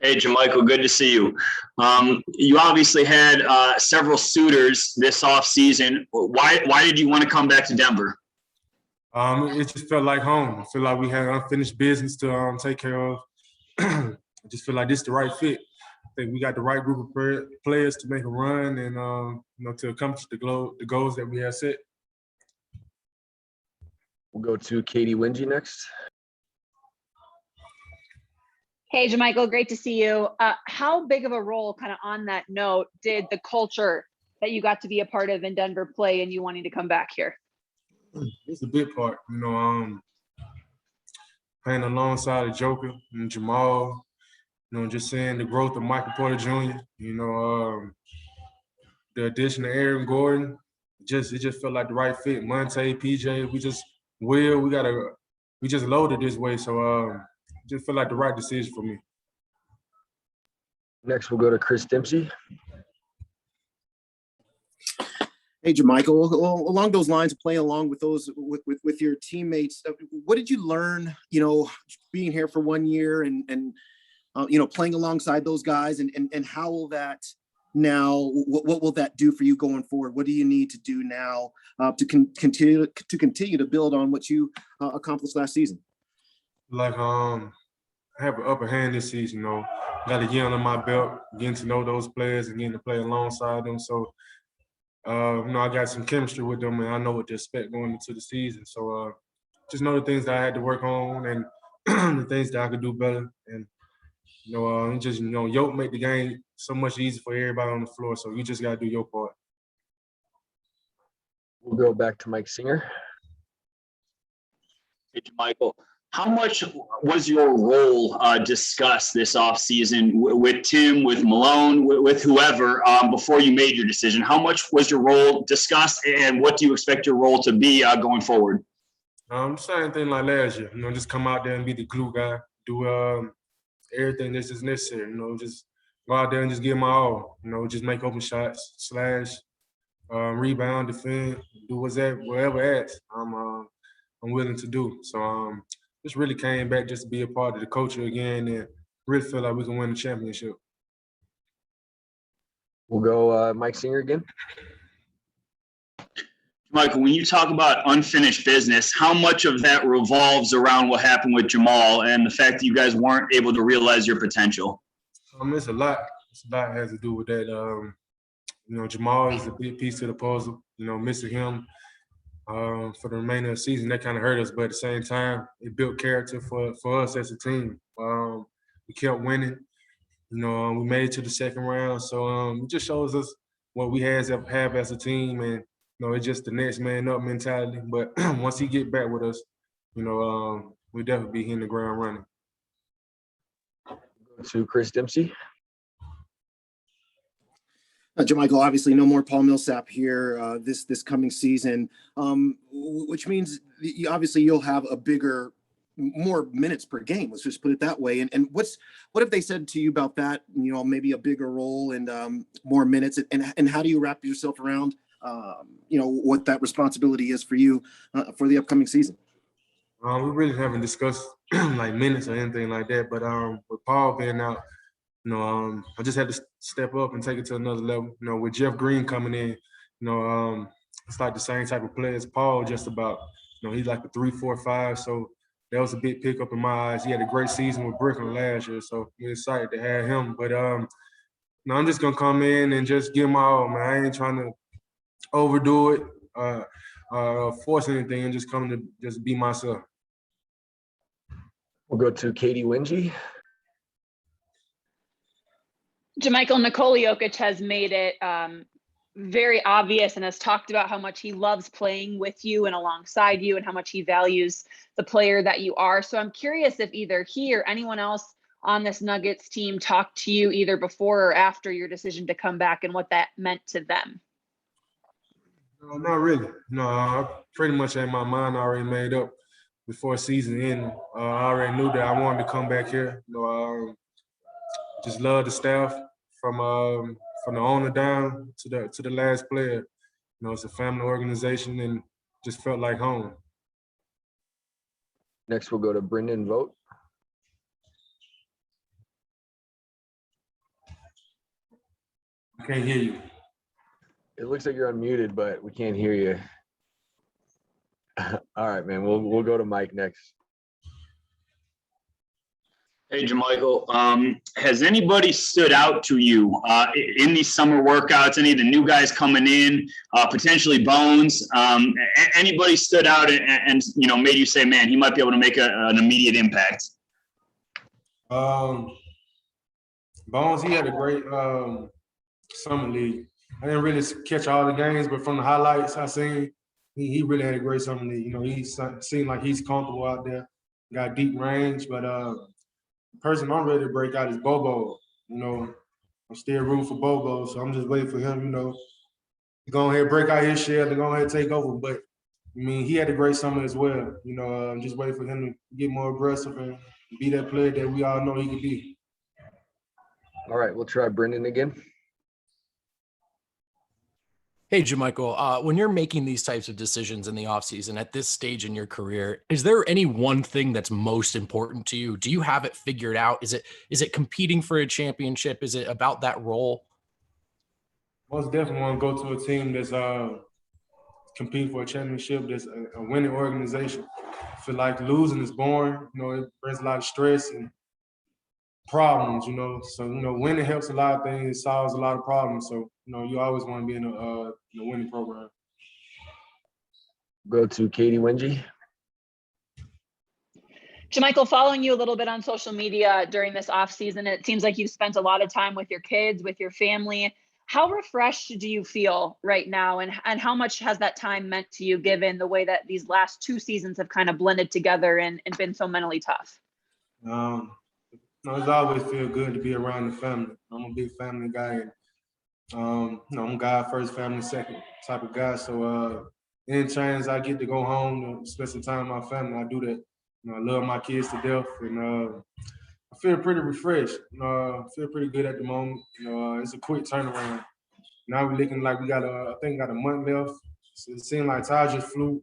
Hey, JaMychal, good to see you. You obviously had several suitors this offseason. Why did you want to come back to Denver? It just felt like home. I feel like we had unfinished business to take care of. I just feel like this is the right fit. I think we got the right group of players to make a run and to accomplish the goals that we have set. We'll go to Katie Wingy next. Hey, JaMychal, great to see you. How big of a role, kind of on that note, did the culture that you got to be a part of in Denver play and you wanting to come back here? It's a big part, playing alongside of Joker and Jamal, just seeing the growth of Michael Porter Jr., the addition of Aaron Gordon, it just felt like the right fit. Monte, PJ, we just loaded this way, so it just felt like the right decision for me. Next, we'll go to Chris Dempsey. Hey, JaMychal, along those lines, playing along with with your teammates, what did you learn, being here for 1 year and playing alongside those guys, and how will that now, what will that do for you going forward? What do you need to do now to continue to build on what you accomplished last season? I have an upper hand this season, got a year under my belt, getting to know those players and getting to play alongside them. So, I got some chemistry with them, and I know what to expect going into the season. So, just know the things that I had to work on and the things that I could do better. And, Yoke make the game so much easier for everybody on the floor. So you just got to do your part. We'll go back to Mike Singer. Hey, JaMychal, how much was your role discussed this offseason with Tim, with Malone, with whoever before you made your decision? How much was your role discussed, and what do you expect your role to be going forward? Same thing like last year. Just come out there and be the glue guy, do everything that's just necessary. Just go out there and just give my all. Just make open shots, slash, rebound, defend, do whatever asked. I'm willing to do. So just really came back just to be a part of the culture again and really feel like we can win the championship. We'll go Mike Singer again. Michael, when you talk about unfinished business, how much of that revolves around what happened with Jamal and the fact that you guys weren't able to realize your potential? It's a lot. It's a lot has to do with that. Jamal is a big piece to the puzzle. Missing him for the remainder of the season, that kind of hurt us. But at the same time, it built character for us as a team. We kept winning. We made it to the second round. So it just shows us what we have as a team. And, it's just the next man up mentality. But once he get back with us, we'll definitely be hitting the ground running. Go to Chris Dempsey. JaMychal, obviously no more Paul Millsap here this coming season, which means you'll have more minutes per game. Let's just put it that way. And what have they said to you about that? Maybe a bigger role and more minutes. And how do you wrap yourself around what that responsibility is for you for the upcoming season? We really haven't discussed like minutes or anything like that. But with Paul being out, I just had to step up and take it to another level. With Jeff Green coming in, it's like the same type of player as Paul, just about. He's like a 3, 4, 5. So that was a big pickup in my eyes. He had a great season with Brooklyn last year, so we're excited to have him. But I'm just gonna come in and just give my all, man. I ain't trying to overdo it, force anything, and just come to just be myself. We'll go to Katie Wingy. JaMychal, Nikola Jokic has made it very obvious and has talked about how much he loves playing with you and alongside you and how much he values the player that you are. So I'm curious if either he or anyone else on this Nuggets team talked to you either before or after your decision to come back and what that meant to them. No, not really. No, I pretty much had my mind already made up before season ended. I already knew that I wanted to come back here. Just love the staff from the owner down to the last player. It's a family organization and just felt like home. Next, we'll go to Brendan Vogt. I can't hear you. It looks like you're unmuted, but we can't hear you. All right, man. We'll go to Mike next. Hey, JaMychal, has anybody stood out to you in these summer workouts? Any of the new guys coming in, potentially Bones? Anybody stood out and made you say, man, he might be able to make an immediate impact? Bones, he had a great summer league. I didn't really catch all the games, but from the highlights I seen, he really had a great summer league. He seemed like he's comfortable out there, got deep range, but the person I'm ready to break out is Bobo. I'm still rooting for Bobo, so I'm just waiting for him, to go ahead and break out his shell, to go ahead and take over. But, he had a great summer as well. I'm just waiting for him to get more aggressive and be that player that we all know he can be. All right, we'll try Brendan again. Hey, JaMychal, when you're making these types of decisions in the offseason at this stage in your career, is there any one thing that's most important to you? Do you have it figured out? Is it competing for a championship? Is it about that role? Most definitely want to go to a team that's competing for a championship, that's a winning organization. I feel like losing is boring. It brings a lot of stress and problems, So, winning helps a lot of things, it solves a lot of problems. So, you always want to be in a winning program. Go to Katie Wengy. JaMychal, following you a little bit on social media during this off season, it seems like you've spent a lot of time with your kids, with your family. How refreshed do you feel right now? And how much has that time meant to you, given the way that these last 2 seasons have kind of blended together and been so mentally tough? It's always feel good to be around the family. I'm a big family guy, and I'm God first, family second type of guy. So any chance I get to go home and spend some time with my family, I do that. I love my kids to death, and I feel pretty refreshed. I feel pretty good at the moment. It's a quick turnaround. Now we're looking like I think got a month left. So it seemed like time just flew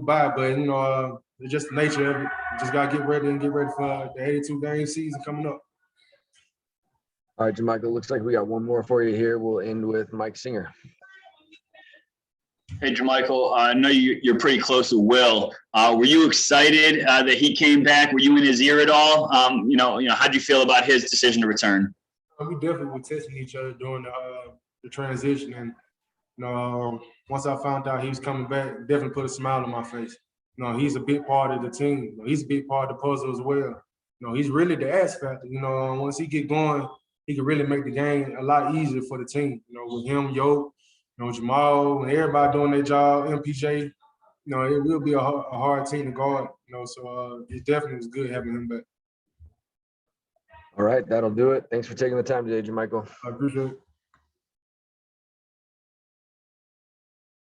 by, but it's just the nature of it. Just gotta get ready for the 82 game season coming up. All right, JaMychal, looks like we got one more for you here. We'll end with Mike Singer. Hey, JaMychal, I know you're pretty close with Will. Were you excited that he came back? Were you in his ear at all? How'd you feel about his decision to return? We definitely were testing each other during the transition, and once I found out he was coming back, it definitely put a smile on my face. He's a big part of the team. He's a big part of the puzzle as well. He's really the X factor. Once he get going, he can really make the game a lot easier for the team. With him, Yo, Jamal, and everybody doing their job, MPJ, it will be a hard team to guard. So it definitely was good having him back. All right, that'll do it. Thanks for taking the time today, JaMychal. I appreciate it.